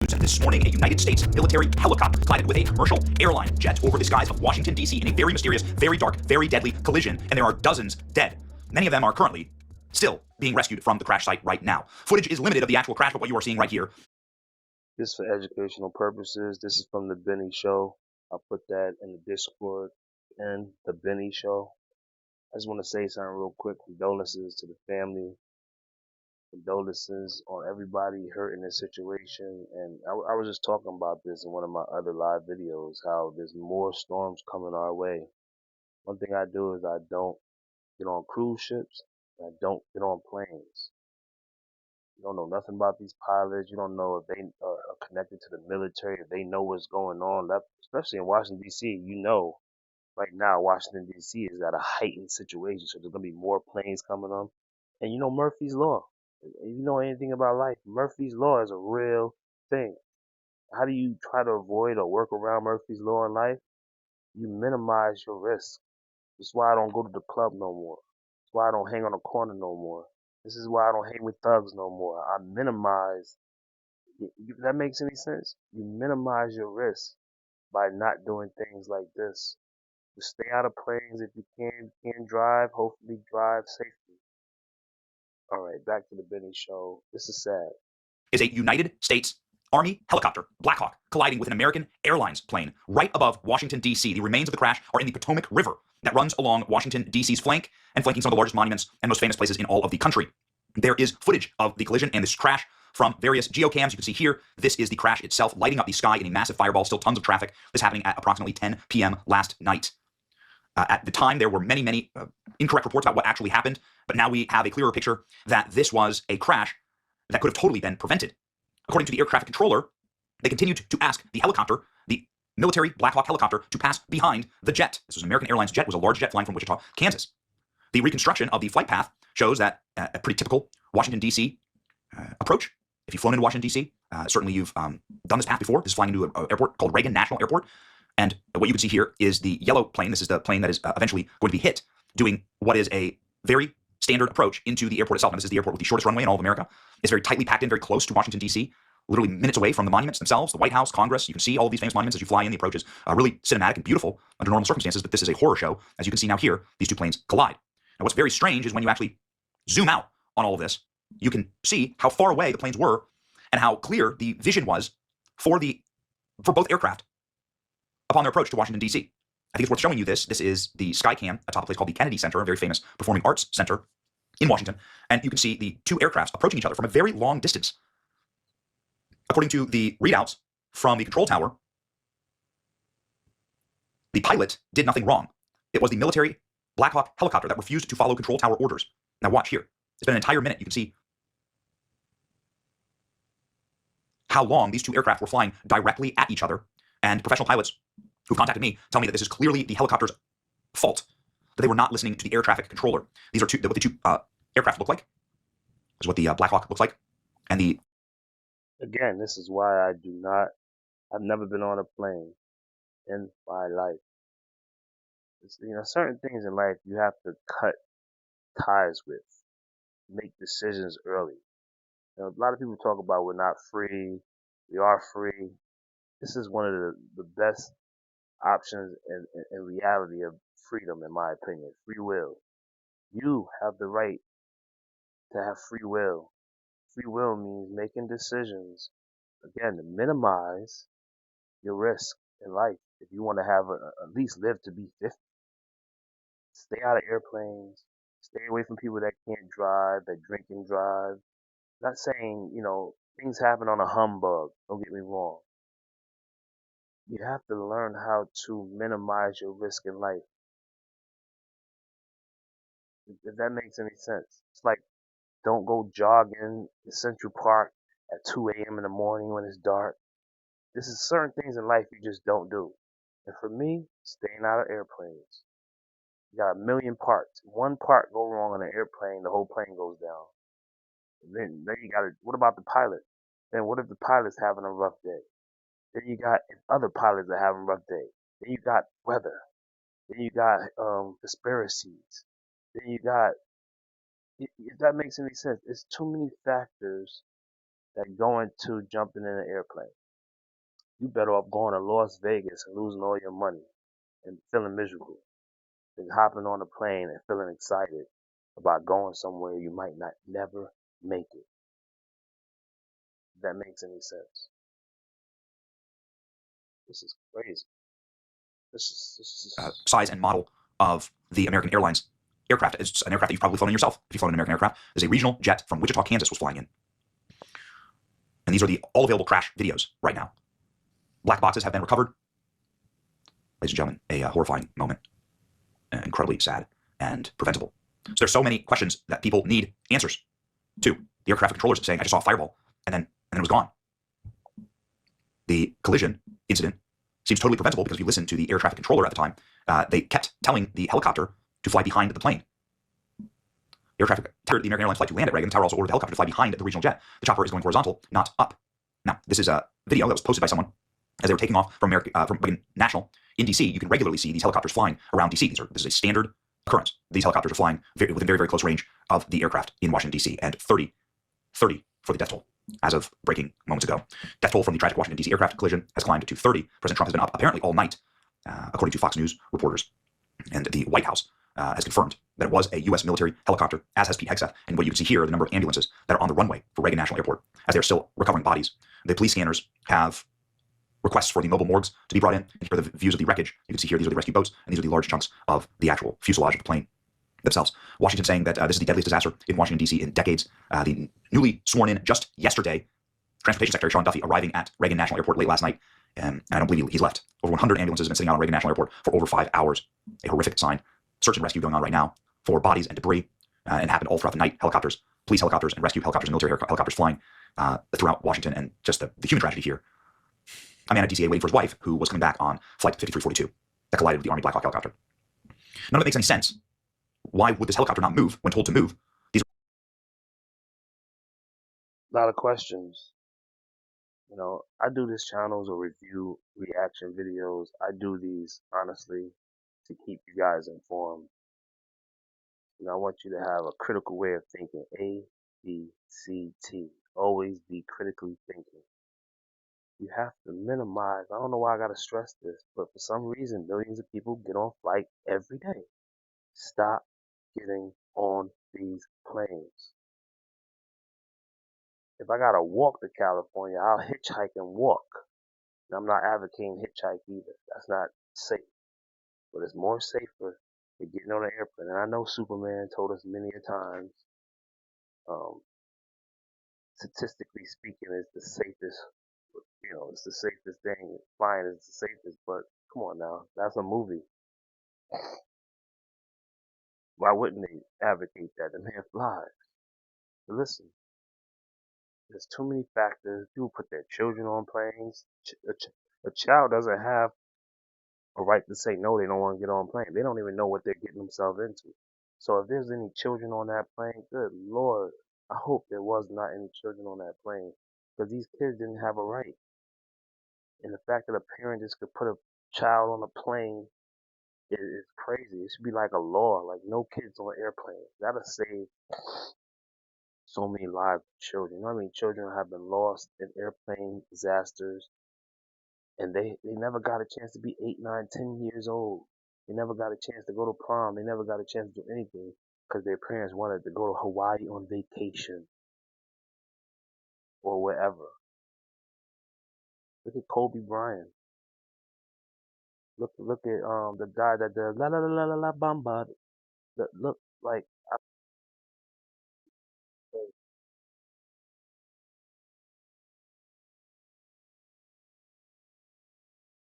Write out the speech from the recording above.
news. This morning, a United States military helicopter collided with a commercial airline jet over the skies of Washington, D.C. in a very mysterious, very dark, very deadly collision, and there are dozens dead. Many of them are currently still being rescued from the crash site right now. Footage is limited of the actual crash, but what you are seeing right here. Just for educational purposes, this is from the Benny Show. I'll put that in the Discord and the Benny Show. I just want to say something real quick. Condolences to the family. Condolences on everybody hurt in this situation. And I was just talking about this in one of my other live videos, how there's more storms coming our way. One thing I do is I don't get on cruise ships. I don't get on planes. You don't know nothing about these pilots. You don't know if they are connected to the military, if they know what's going on. Especially in Washington, D.C., you know, right now, Washington, D.C. is at a heightened situation. So there's going to be more planes coming on. And you know Murphy's Law. If you know anything about life, Murphy's Law is a real thing. How do you try to avoid or work around Murphy's Law in life? You minimize your risk. That's why I don't go to the club no more. That's why I don't hang on the corner no more. This is why I don't hang with thugs no more. I minimize. If that makes any sense? You minimize your risk by not doing things like this. Just stay out of planes if you can. You can drive. Hopefully, drive safely. All right, back to the Benny Show. This is sad. Is a United States Army helicopter, Black Hawk, colliding with an American Airlines plane right above Washington, D.C. The remains of the crash are in the Potomac River that runs along Washington, D.C.'s flank and flanking some of the largest monuments and most famous places in all of the country. There is footage of the collision and this crash from various geocams. You can see here, this is the crash itself, lighting up the sky in a massive fireball, still tons of traffic. This happening at approximately 10 p.m. last night. At the time, there were many incorrect reports about what actually happened, but now we have a clearer picture that this was a crash that could have totally been prevented. According to the air traffic controller, they continued to ask the helicopter, the military Black Hawk helicopter, to pass behind the jet. This was an American Airlines jet. It was a large jet flying from Wichita, Kansas. The reconstruction of the flight path shows that a pretty typical Washington, D.C. Approach. If you've flown into Washington, D.C., certainly you've done this path before. This is flying into an airport called Reagan National Airport. And what you can see here is the yellow plane. This is the plane that is eventually going to be hit, doing what is a very standard approach into the airport itself. And this is the airport with the shortest runway in all of America. It's very tightly packed in, very close to Washington, D.C., literally minutes away from the monuments themselves, the White House, Congress. You can see all of these famous monuments as you fly in. The approach is really cinematic and beautiful under normal circumstances, but this is a horror show. As you can see now here, these two planes collide. Now, what's very strange is when you actually zoom out on all of this, you can see how far away the planes were and how clear the vision was for both aircraft upon their approach to Washington, D.C. I think it's worth showing you this. This is the Skycam atop a place called the Kennedy Center, a very famous performing arts center in Washington. And you can see the two aircrafts approaching each other from a very long distance. According to the readouts from the control tower, the pilot did nothing wrong. It was the military Black Hawk helicopter that refused to follow control tower orders. Now watch here. It's been an entire minute. You can see how long these two aircraft were flying directly at each other. And professional pilots who've contacted me tell me that this is clearly the helicopter's fault, that they were not listening to the air traffic controller. These are what the two aircraft look like. This is what the Black Hawk looks like. And Again, this is why I've never been on a plane in my life. Certain things in life you have to cut ties with, make decisions early. A lot of people talk about we're not free. We are free. This is one of the best options in reality of freedom, in my opinion. Free will. You have the right to have free will. Free will means making decisions, again, to minimize your risk in life. If you want to have at least live to be 50, stay out of airplanes, stay away from people that can't drive, that drink and drive. Not saying, things happen on a humbug, don't get me wrong. You have to learn how to minimize your risk in life. If that makes any sense. It's like, don't go jogging in Central Park at 2 a.m. in the morning when it's dark. This is certain things in life you just don't do. And for me, staying out of airplanes. You got a million parts. One part go wrong on an airplane, the whole plane goes down. And then you got to, what about the pilot? Then what if the pilot's having a rough day? Then you got other pilots that have a rough day. Then you got weather. Then you got conspiracies. Then you got, if that makes any sense, it's too many factors that going to jumping in an airplane. You better off going to Las Vegas and losing all your money and feeling miserable than hopping on a plane and feeling excited about going somewhere you might not never make it. If that makes any sense. This is crazy. This is size and model of the American Airlines aircraft. It's an aircraft that you've probably flown in yourself if you've flown an American aircraft. There's a regional jet from Wichita, Kansas was flying in. And these are the all available crash videos right now. Black boxes have been recovered. Ladies and gentlemen, a horrifying moment, incredibly sad and preventable. So there's so many questions that people need answers to. The air traffic controllers saying, I just saw a fireball, and then it was gone. The collision incident seems totally preventable because if you listen to the air traffic controller at the time, they kept telling the helicopter to fly behind the plane. Air traffic told the American Airlines flight to land at Reagan. The tower also ordered the helicopter to fly behind the regional jet. The chopper is going horizontal, not up. Now, this is a video that was posted by someone as they were taking off from Reagan National in DC. You can regularly see these helicopters flying around DC. This is a standard occurrence. These helicopters are flying within very, very close range of the aircraft in Washington, DC, and 30 for the death toll as of breaking moments ago. Death toll from the tragic Washington, D.C. aircraft collision has climbed to 30. President Trump has been up apparently all night, according to Fox News reporters. And the White House has confirmed that it was a U.S. military helicopter, as has Pete Hegseth. And what you can see here are the number of ambulances that are on the runway for Reagan National Airport as they're still recovering bodies. The police scanners have requests for the mobile morgues to be brought in. And here are the views of the wreckage. You can see here, these are the rescue boats, and these are the large chunks of the actual fuselage of the plane themselves. Washington saying that this is the deadliest disaster in Washington, D.C. in decades. The newly sworn in just yesterday Transportation Secretary Sean Duffy arriving at Reagan National Airport late last night, and I don't believe he's left. Over 100 ambulances have been sitting out on Reagan National Airport for over 5 hours. A horrific sign. Search and rescue going on right now for bodies and debris, and happened all throughout the night. Helicopters, police helicopters, and rescue helicopters and military helicopters flying throughout Washington, and just the human tragedy here. A man at DCA waiting for his wife, who was coming back on flight 5342 that collided with the Army Black Hawk helicopter. None of it makes any sense. Why would this helicopter not move when told to move? These a lot of questions. You know, I do these channels or review reaction videos. I do these honestly to keep you guys informed. You know, I want you to have a critical way of thinking. A, B, C, T. Always be critically thinking. You have to minimize. I don't know why I gotta stress this, but for some reason, millions of people get on flight every day. Stop getting on these planes. If I gotta walk to California, I'll hitchhike and walk. And I'm not advocating hitchhike either. That's not safe. But it's more safer than getting on an airplane. And I know Superman told us many a times, statistically speaking, it's the safest. You know, it's the safest thing. Flying is the safest. But come on now, that's a movie. Why wouldn't they advocate that? The man flies. But listen, there's too many factors. People put their children on planes. A child doesn't have a right to say no, they don't want to get on a plane. They don't even know what they're getting themselves into. So if there's any children on that plane, good Lord, I hope there was not any children on that plane because these kids didn't have a right. And the fact that a parent just could put a child on a plane is crazy. It should be like a law, like no kids on airplanes. That'll save so many lives of children. You know what I mean? Children have been lost in airplane disasters and they never got a chance to be 8, 9, 10 years old. They never got a chance to go to prom. They never got a chance to do anything because their parents wanted to go to Hawaii on vacation or wherever. Look at Kobe Bryant. Look at the guy that the la la la la la la bamba. Look like